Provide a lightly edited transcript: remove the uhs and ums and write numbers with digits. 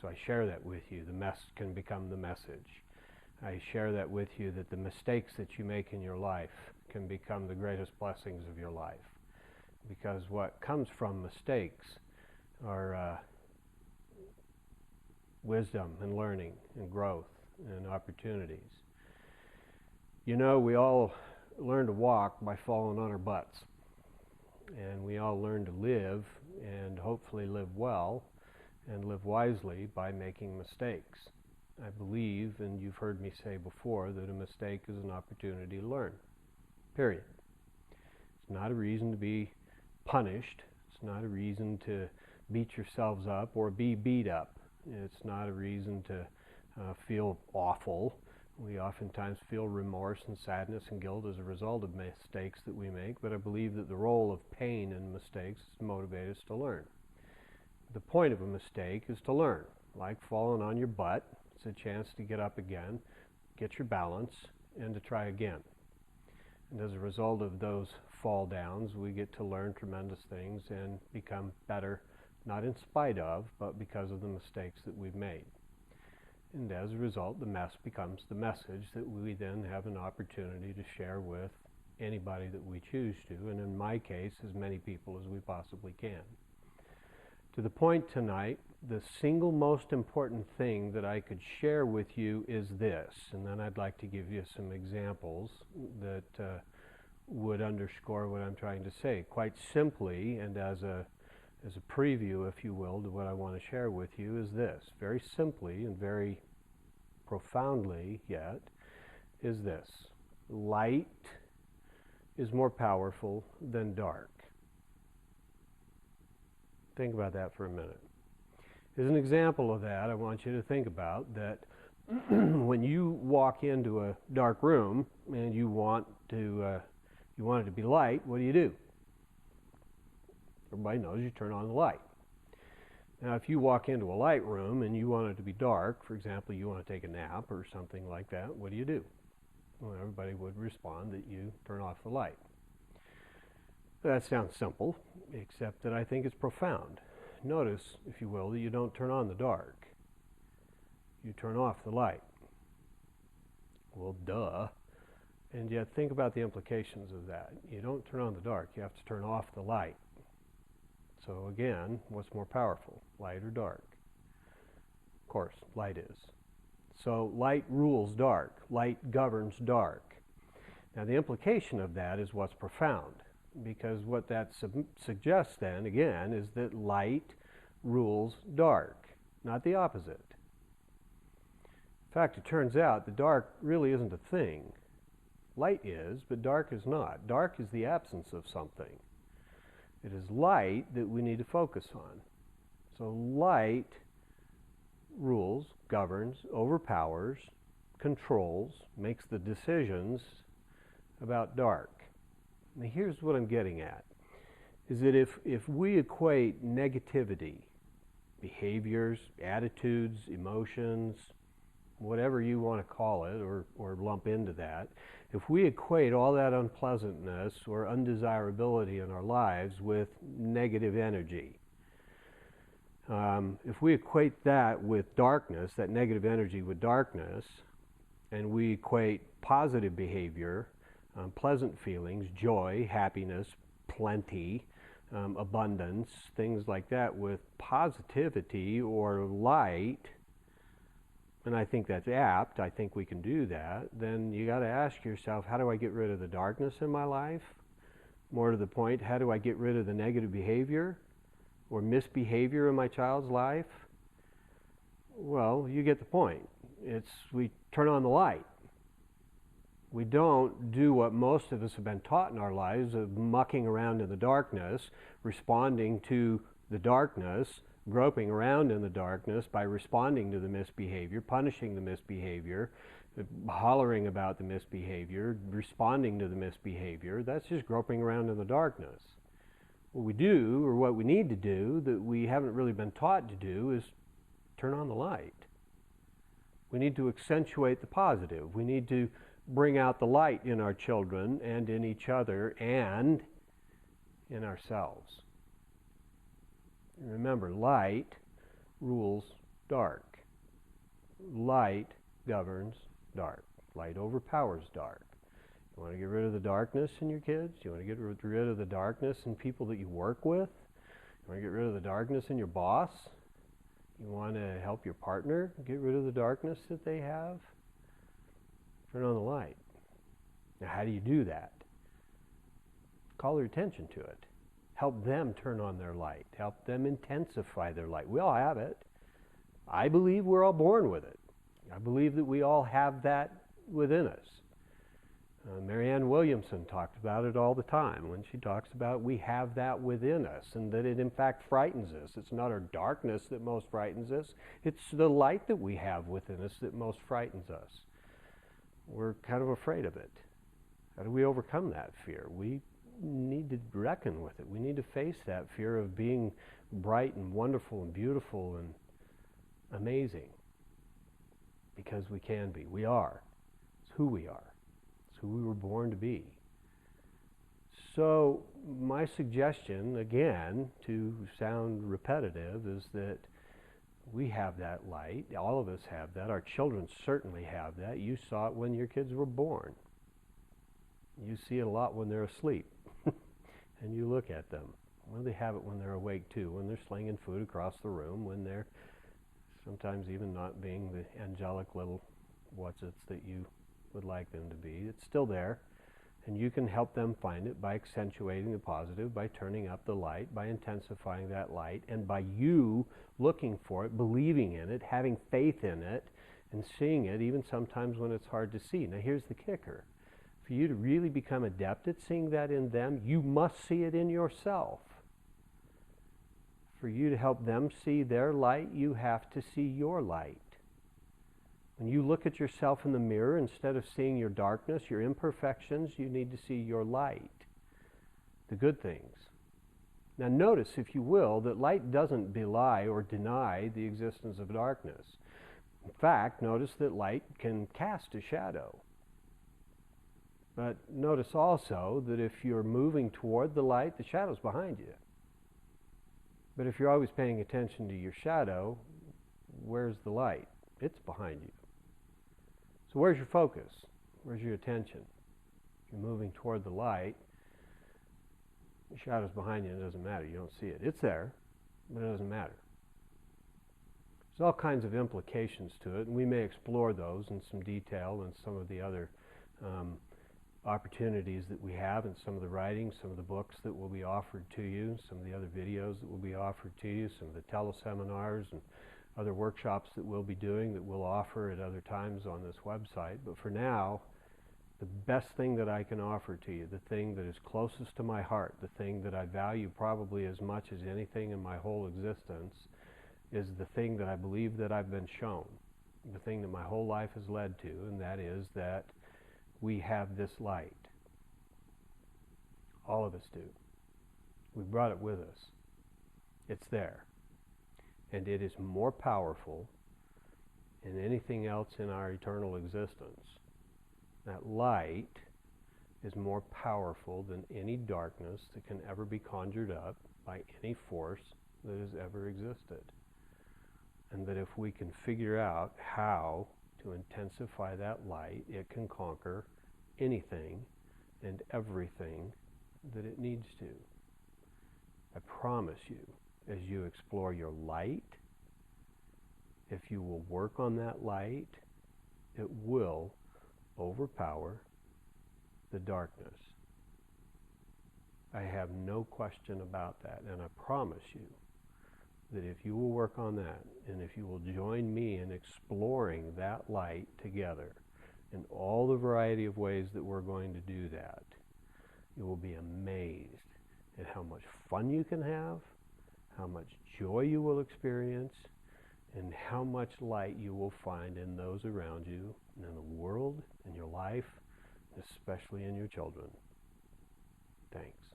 So I share that with you. The mess can become the message. I share that with you, that the mistakes that you make in your life can become the greatest blessings of your life. Because what comes from mistakes are wisdom and learning and growth and opportunities. You know, we all learn to walk by falling on our butts. And we all learn to live and hopefully live well and live wisely by making mistakes. I believe, and you've heard me say before, that a mistake is an opportunity to learn. Period. It's not a reason to be punished. It's not a reason to beat yourselves up or be beat up. It's not a reason to feel awful. We oftentimes feel remorse and sadness and guilt as a result of mistakes that we make, but I believe that the role of pain in mistakes is to motivate us to learn. The point of a mistake is to learn. Like falling on your butt, it's a chance to get up again, get your balance, and to try again. And as a result of those fall downs, we get to learn tremendous things and become better, not in spite of, but because of the mistakes that we've made. And as a result, the mess becomes the message that we then have an opportunity to share with anybody that we choose to, and in my case, as many people as we possibly can. To the point tonight, the single most important thing that I could share with you is this, and then I'd like to give you some examples that would underscore what I'm trying to say. Quite simply, and as a preview, if you will, to what I want to share with you, is this. Very simply and very profoundly yet, is this. Light is more powerful than dark. Think about that for a minute. As an example of that, I want you to think about that when you walk into a dark room and you want it to be light, what do? Everybody knows you turn on the light. Now, if you walk into a light room and you want it to be dark, for example, you want to take a nap or something like that, what do? Well, everybody would respond that you turn off the light. That sounds simple, except that I think it's profound. Notice, if you will, that you don't turn on the dark. You turn off the light. Well, duh. And yet think about the implications of that. You don't turn on the dark, you have to turn off the light. So again, what's more powerful, light or dark? Of course, light is. So light rules dark. Light governs dark. Now the implication of that is what's profound, because what that suggests then, again, is that light rules dark, not the opposite. In fact, it turns out the dark really isn't a thing. Light is, but dark is not. Dark is the absence of something. It is light that we need to focus on. So light rules, governs, overpowers, controls, makes the decisions about dark. Now here's what I'm getting at, is that if we equate negativity, behaviors, attitudes, emotions, whatever you want to call it or lump into that, if we equate all that unpleasantness or undesirability in our lives with negative energy, if we equate that with darkness, that negative energy with darkness, and we equate positive behavior, pleasant feelings, joy, happiness, plenty, abundance, things like that with positivity or light, and I think that's apt, I think we can do that, then you got to ask yourself, how do I get rid of the darkness in my life? More to the point, how do I get rid of the negative behavior or misbehavior in my child's life? Well, you get the point. We turn on the light. We don't do what most of us have been taught in our lives of mucking around in the darkness, responding to the darkness, groping around in the darkness by responding to the misbehavior, punishing the misbehavior, hollering about the misbehavior, responding to the misbehavior. That's just groping around in the darkness. What we do, or what we need to do, that we haven't really been taught to do, is turn on the light. We need to accentuate the positive. We need to bring out the light in our children and in each other and in ourselves. Remember, light rules dark. Light governs dark. Light overpowers dark. You want to get rid of the darkness in your kids? You want to get rid of the darkness in people that you work with? You want to get rid of the darkness in your boss? You want to help your partner get rid of the darkness that they have? Turn on the light. Now, how do you do that? Call their attention to it. Help them turn on their light. Help them intensify their light. We all have it. I believe we're all born with it. I believe that we all have that within us. Marianne Williamson talked about it all the time when she talks about we have that within us and that it in fact frightens us. It's not our darkness that most frightens us. It's the light that we have within us that most frightens us. We're kind of afraid of it. How do we overcome that fear? We need to reckon with it. We need to face that fear of being bright and wonderful and beautiful and amazing. Because we can be. We are. It's who we are. It's who we were born to be. So my suggestion, again, to sound repetitive, is that we have that light. All of us have that. Our children certainly have that. You saw it when your kids were born. You see it a lot when they're asleep. And you look at them. Well, they have it when they're awake too, when they're slinging food across the room, when they're sometimes even not being the angelic little what's-its that you would like them to be. It's still there, and you can help them find it by accentuating the positive, by turning up the light, by intensifying that light, and by you looking for it, believing in it, having faith in it, and seeing it even sometimes when it's hard to see. Now here's the kicker. For you to really become adept at seeing that in them, you must see it in yourself. For you to help them see their light, you have to see your light. When you look at yourself in the mirror, instead of seeing your darkness, your imperfections, you need to see your light, the good things. Now notice, if you will, that light doesn't belie or deny the existence of darkness. In fact, notice that light can cast a shadow. But notice also that if you're moving toward the light, the shadow's behind you. But if you're always paying attention to your shadow, where's the light? It's behind you. So where's your focus? Where's your attention? If you're moving toward the light, the shadow's behind you and it doesn't matter. You don't see it. It's there, but it doesn't matter. There's all kinds of implications to it, and we may explore those in some detail in some of the other opportunities that we have in some of the writings, some of the books that will be offered to you, some of the other videos that will be offered to you, some of the teleseminars and other workshops that we'll be doing that we'll offer at other times on this website. But for now, the best thing that I can offer to you, the thing that is closest to my heart, the thing that I value probably as much as anything in my whole existence, is the thing that I believe that I've been shown, the thing that my whole life has led to, and that is that we have this light. All of us do. We brought it with us. It's there. And it is more powerful than anything else in our eternal existence. That light is more powerful than any darkness that can ever be conjured up by any force that has ever existed. And that if we can figure out how to intensify that light, it can conquer anything and everything that it needs to. I promise you, as you explore your light, if you will work on that light, it will overpower the darkness. I have no question about that, and I promise you that if you will work on that, and if you will join me in exploring that light together in all the variety of ways that we're going to do that, you will be amazed at how much fun you can have, how much joy you will experience, and how much light you will find in those around you, and in the world, in your life, especially in your children. Thanks.